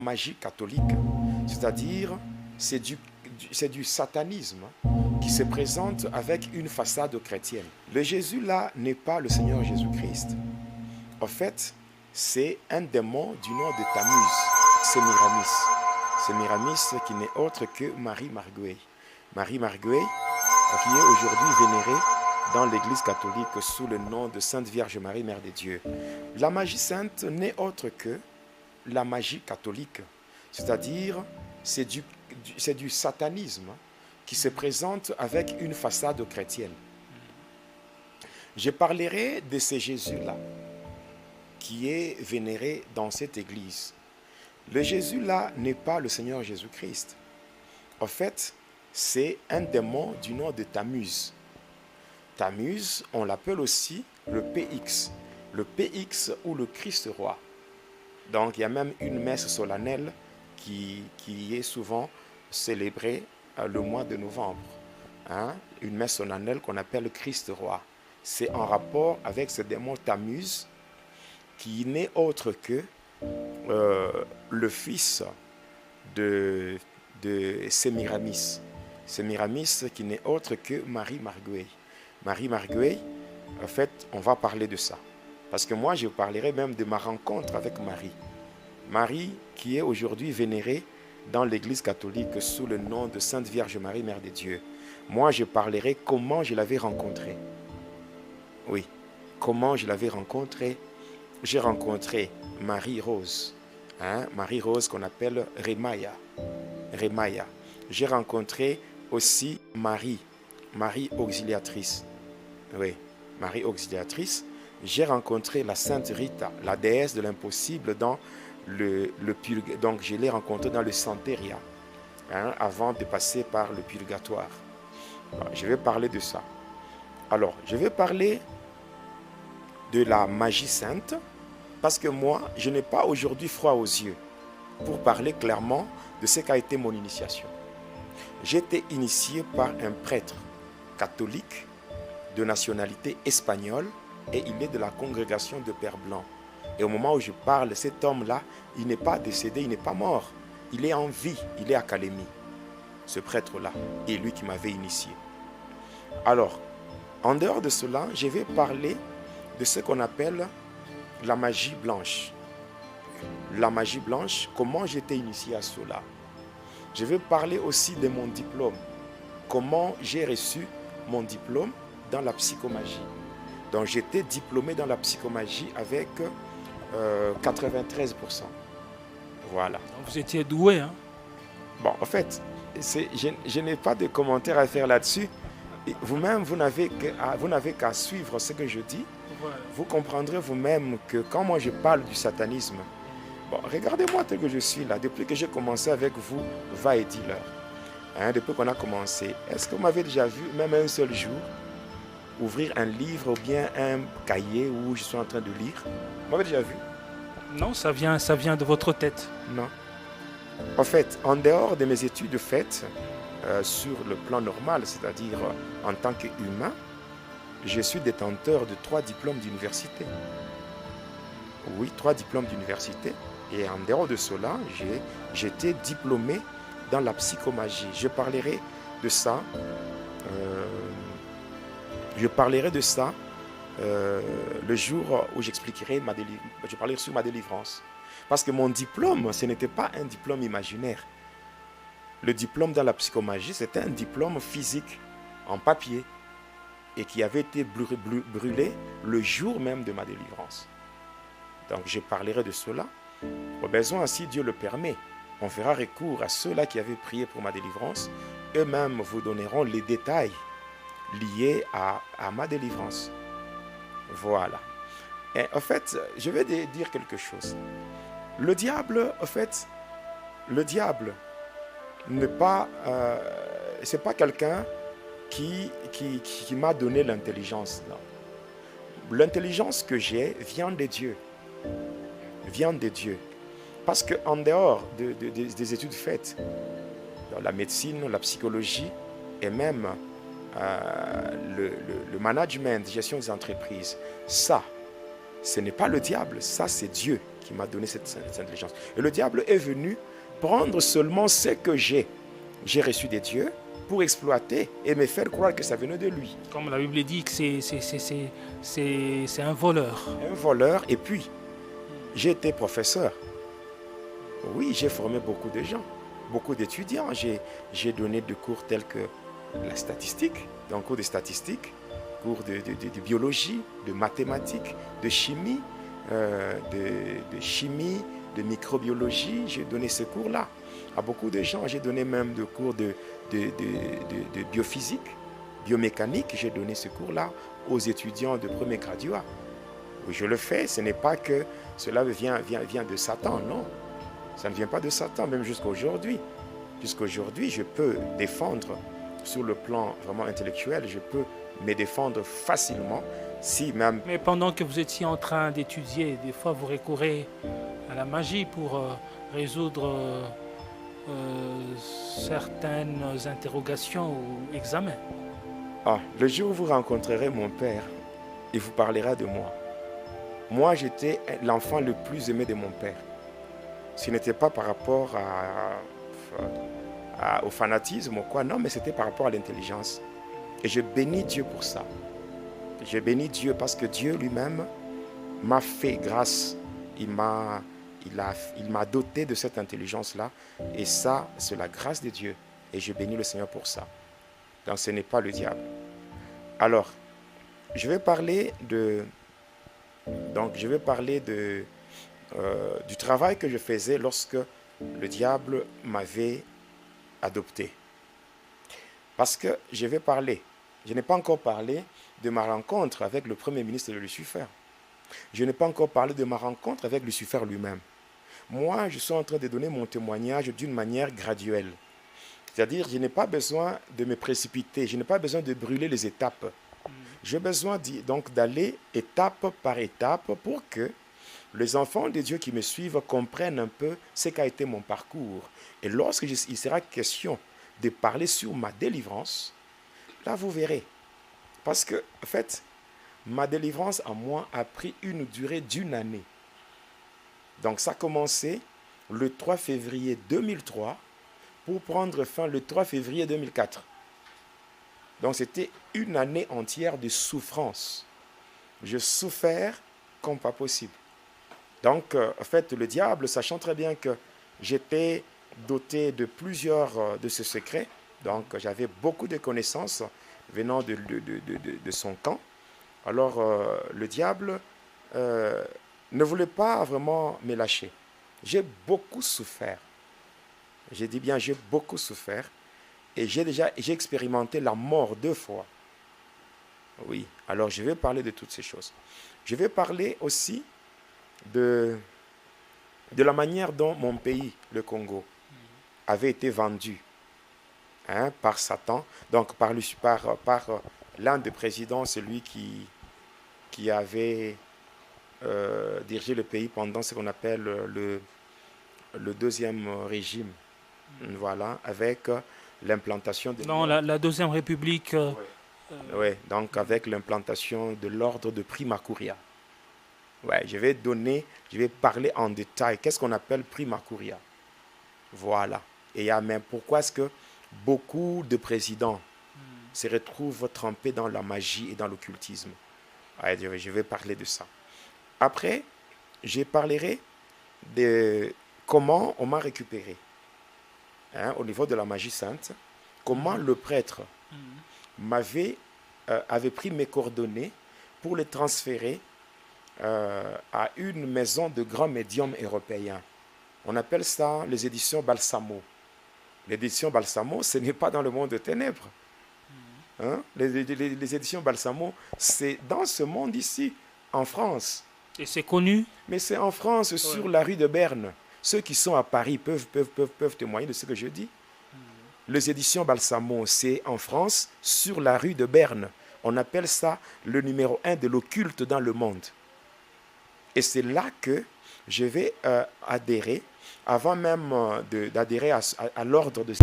magie catholique, c'est-à-dire c'est du satanisme qui se présente avec une façade chrétienne. Le Jésus là n'est pas le Seigneur Jésus-Christ. En fait, c'est un démon du nom de Tammuz, Sémiramis. Sémiramis qui n'est autre que Marie Marguerite. Marie Marguerite qui est aujourd'hui vénérée dans l'Église catholique sous le nom de Sainte Vierge Marie, Mère de Dieu. La magie sainte n'est autre que la magie catholique, c'est-à-dire c'est du satanisme qui se présente avec une façade chrétienne. Je parlerai de ce Jésus-là qui est vénéré dans cette église. Le Jésus-là n'est pas le Seigneur Jésus-Christ. En fait, c'est un démon du nom de Tammuz. Tammuz, on l'appelle aussi le PX. Le PX ou le Christ roi. Donc, il y a même une messe solennelle qui est souvent célébrée le mois de novembre. Une messe solennelle qu'on appelle Christ roi. C'est en rapport avec ce démon Tammuz qui n'est autre que le fils de Sémiramis. Sémiramis qui n'est autre que Marie Marguerite. Marie Marguerite, en fait, on va parler de ça. Parce que moi, je parlerai même de ma rencontre avec Marie. Marie qui est aujourd'hui vénérée dans l'Église catholique sous le nom de Sainte Vierge Marie, Mère de Dieu. Moi, je parlerai comment je l'avais rencontrée. Oui, comment je l'avais rencontrée. J'ai rencontré Marie-Rose. Marie-Rose qu'on appelle Remaya. Remaya. J'ai rencontré aussi Marie auxiliatrice. Oui, Marie auxiliatrice. J'ai rencontré la Sainte Rita, la déesse de l'impossible dans le purgatoire. Donc je l'ai rencontrée dans le Santeria, avant de passer par le purgatoire. Je vais parler de ça. Alors, je vais parler de la magie sainte, parce que moi, je n'ai pas aujourd'hui froid aux yeux pour parler clairement de ce qu'a été mon initiation. J'ai été initié par un prêtre catholique de nationalité espagnole et il est de la congrégation de Père Blanc. Et au moment où je parle, cet homme-là, il n'est pas décédé, il n'est pas mort. Il est en vie, il est à Calémie. Ce prêtre-là est lui qui m'avait initié. Alors, en dehors de cela, je vais parler de ce qu'on appelle la magie blanche. La magie blanche, comment j'étais initié à cela. Je vais parler aussi de mon diplôme. Comment j'ai reçu mon diplôme dans la psychomagie. Donc j'étais diplômé dans la psychomagie avec 93%. Voilà. Donc vous étiez doué, hein? Bon, en fait, je n'ai pas de commentaires à faire là-dessus. Vous-même, vous n'avez qu'à suivre ce que je dis. Voilà. Vous comprendrez vous-même que quand moi je parle du satanisme, bon, regardez-moi tel que je suis là. Depuis que j'ai commencé avec vous, va et dis-leur. Depuis qu'on a commencé, est-ce que vous m'avez déjà vu, même un seul jour, ouvrir un livre ou bien un cahier où je suis en train de lire? Vous m'avez déjà vu? Non, ça vient de votre tête. Non. En fait, en dehors de mes études faites sur le plan normal, c'est-à-dire en tant qu'humain, je suis détenteur de 3 diplômes d'université. Oui, 3 diplômes d'université. Et en dehors de cela, j'étais diplômé dans la psychomagie. Je parlerai de ça. Le jour où j'expliquerai je parlerai sur ma délivrance. Parce que mon diplôme, ce n'était pas un diplôme imaginaire. Le diplôme dans la psychomagie, c'était un diplôme physique, en papier, et qui avait été brûlé le jour même de ma délivrance. Donc je parlerai de cela. Au besoin, si Dieu le permet, on fera recours à ceux-là qui avaient prié pour ma délivrance. Eux-mêmes vous donneront les détails liés à ma délivrance. Voilà. Et en fait, je vais dire quelque chose. Le diable, en fait, n'est pas, c'est pas quelqu'un qui m'a donné l'intelligence. L'intelligence que j'ai vient de Dieu. Vient de Dieu. Parce qu'en dehors des études faites, dans la médecine, la psychologie et même le management, gestion des entreprises, ça, Ce n'est pas le diable, ça c'est Dieu qui m'a donné cette intelligence. Et le diable est venu prendre seulement ce que j'ai reçu des dieux pour exploiter et me faire croire que ça venait de lui. Comme la Bible dit que c'est un voleur. Un voleur, et puis j'ai été professeur. Oui, j'ai formé beaucoup de gens, beaucoup d'étudiants. J'ai donné des cours tels que la statistique, donc cours de statistiques, cours de biologie, de mathématiques, de chimie, de microbiologie. J'ai donné ces cours-là à beaucoup de gens. J'ai donné même des cours de biophysique, biomécanique. J'ai donné ce cours-là aux étudiants de premier graduat. Oui, je le fais, ce n'est pas que cela vient de Satan, non. Ça ne vient pas de Satan, même jusqu'à aujourd'hui. Jusqu'à aujourd'hui, je peux défendre sur le plan vraiment intellectuel, je peux me défendre facilement si même... Mais pendant que vous étiez en train d'étudier, des fois vous recourez à la magie pour résoudre certaines interrogations ou examens. Ah, le jour où vous rencontrerez mon père, il vous parlera de moi. Moi, j'étais l'enfant le plus aimé de mon père. Ce n'était pas par rapport au fanatisme ou quoi, non, mais c'était par rapport à l'intelligence. Et je bénis Dieu pour ça. Je bénis Dieu parce que Dieu lui-même m'a fait grâce. Il m'a doté de cette intelligence-là. Et ça, c'est la grâce de Dieu. Et je bénis le Seigneur pour ça. Donc, ce n'est pas le diable. Alors, je vais parler du travail que je faisais lorsque le diable m'avait adopté. Parce que je n'ai pas encore parlé de ma rencontre avec le premier ministre de Lucifer. Je n'ai pas encore parlé de ma rencontre avec Lucifer lui-même. Moi, je suis en train de donner mon témoignage d'une manière graduelle. C'est-à-dire, je n'ai pas besoin de me précipiter, je n'ai pas besoin de brûler les étapes. J'ai besoin donc d'aller étape par étape pour que les enfants de Dieu qui me suivent comprennent un peu ce qu'a été mon parcours. Et lorsqu'il sera question de parler sur ma délivrance, là vous verrez. Parce que, en fait, ma délivrance à moi a pris une durée d'1 année. Donc ça a commencé le 3 février 2003 pour prendre fin le 3 février 2004. Donc c'était 1 année entière de souffrance. Je souffrais comme pas possible. Donc, en fait, le diable, sachant très bien que j'étais doté de plusieurs de ses secrets, donc j'avais beaucoup de connaissances venant de son camp, alors le diable ne voulait pas vraiment me lâcher. J'ai beaucoup souffert. J'ai dit bien, j'ai beaucoup souffert. Et j'ai expérimenté la mort 2 fois. Oui, alors je vais parler de toutes ces choses. Je vais parler aussi de la manière dont mon pays, le Congo, avait été vendu par Satan, donc par l'un des présidents, celui qui avait dirigé le pays pendant ce qu'on appelle le deuxième régime. Voilà, avec l'implantation de... Non, la Deuxième République... Oui, donc avec l'implantation de l'ordre de Prima Curia. Ouais, je vais parler en détail. Qu'est-ce qu'on appelle Prima Curia? Voilà. Et même pourquoi est-ce que beaucoup de présidents se retrouvent trempés dans la magie et dans l'occultisme? Ouais, je vais parler de ça. Après, je parlerai de comment on m'a récupéré. Au niveau de la magie sainte, comment le prêtre avait pris mes coordonnées pour les transférer à une maison de grands médiums européens. On appelle ça les éditions Balsamo. L'édition Balsamo, ce n'est pas dans le monde de ténèbres. Les éditions Balsamo, c'est dans ce monde ici, en France. Et c'est connu? Mais c'est en France, sur la rue de Berne. Ceux qui sont à Paris peuvent témoigner de ce que je dis. Les éditions Balsamo, c'est en France, sur la rue de Berne. On appelle ça le numéro 1 de l'occulte dans le monde. Et c'est là que je vais adhérer, avant même d'adhérer à l'ordre de...